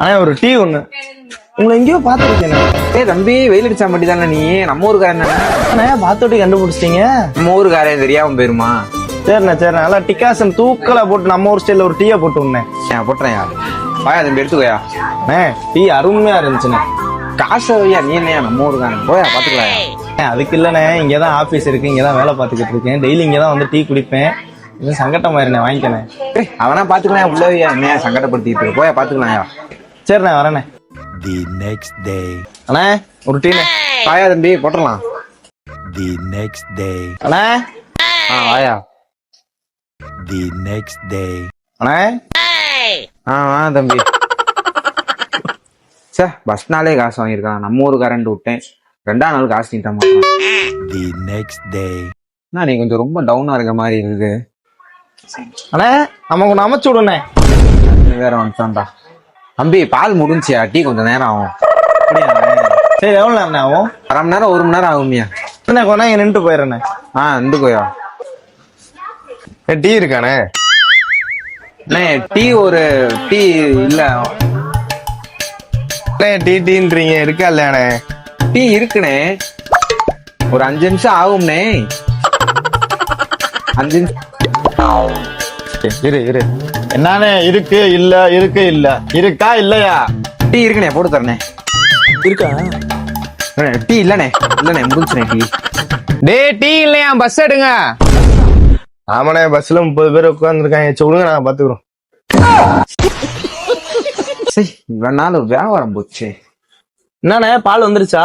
ஆனா ஒரு டீ ஒண்ணு. உங்களை எங்கேயோ பாத்துருக்கேன். ஏய் தம்பி, வெயில் அடிச்சா மட்டும் தானே நீ? நம்ம ஊருக்காரன் தானே? பாத்தோட்டி கண்டுபிடிச்சிட்டீங்க. நம்ம ஊருக்காரன் தெரியாம போயிருமா? சரிண்ணே நல்லா டிக்காசன் தூக்கலா போட்டு நம்ம ஊர் ஸ்டைல ஒரு டீயா போட்டு விடனே. போட்டுறேன். வாயா தம்பி, எடுத்துக்கோயா. டீ அருமையா இருந்துச்சுண்ணே. காசு வையா, நீ என்னையா நம்ம ஊருக்காரன்? போயா பாத்துக்கலாம். அதுக்கு இல்லண்ணே, இங்கதான் ஆபீஸ் இருக்கு, இங்கதான் வேலை பார்த்துக்கிட்டு இருக்கேன். டெய்லி இங்கதான் வந்து டீ குடிப்பேன். இது சங்கட்டமா இருந்தேன், வாங்கிக்கணேன். அவனா பாத்துக்கலாம். உள்ளவையா என்னையா சங்கடப்படுத்திட்டு இருக்கு? போயா பாத்துக்கலாம். சரிண்ணே வரேண்ணே. The next day. அண்ணே ஒரு டீண்ணே. வாயா தம்பி, போட்டுடலாம். The next day. அண்ணே வாயா. The next day. அண்ணே வா தம்பி. சே, பஸ்னாலே காசு வாங்கியிருக்கான். நம்ம ஊருக்காரன் விட்டேன், 2ஆம் நாள் காசு நீட்ட மாட்டான். The next day. நீ கொஞ்சம் ரொம்ப டவுனா இருக்க மாதிரி இருக்கு. அண்ணே நம்ம ஒண்ணு அமைச்சு விடுண்ணே. வேற வந்துட்டான்டா. தம்பி பால் முடிஞ்சியா? டீ கொஞ்சம் நேரம் ஆகும். சரி எவ்வளவு நேரம் ஆகும்? 1/2 மணி நேரம் 1 மணி நேரம் ஆகுமியா? கொண்டா இங்க நின்றுட்டு போயிடுறேண்ணே. நின்றுக்கோயா. டீ இருக்கானே? டீ ஒரு டீ இல்ல. டீ டீன்றீங்க, இருக்கா இல்லையானே? டீ இருக்குனே, ஒரு 5 நிமிஷம் ஆகும்னே. 5 நிமிஷம் இரு. என்னண்ணே இருக்கு இல்ல இருக்கு இல்ல இருக்கா இல்லையா? டீ இருக்குனே, போட்டு தரனே. இருக்கா? டீ இல்லனே முடிஞ்சுனே. டீ டீ இல்லையா? பஸ் எடுங்க. ஆமாண்ணே, பஸ்ல 30 பேர் உட்கார்ந்துருக்காங்க. சொல்லுங்க, நாங்க பாத்துக்கிறோம். இவனால ஒரு வியாபாரம் போச்சு. என்னண்ணே பால் வந்துருச்சா?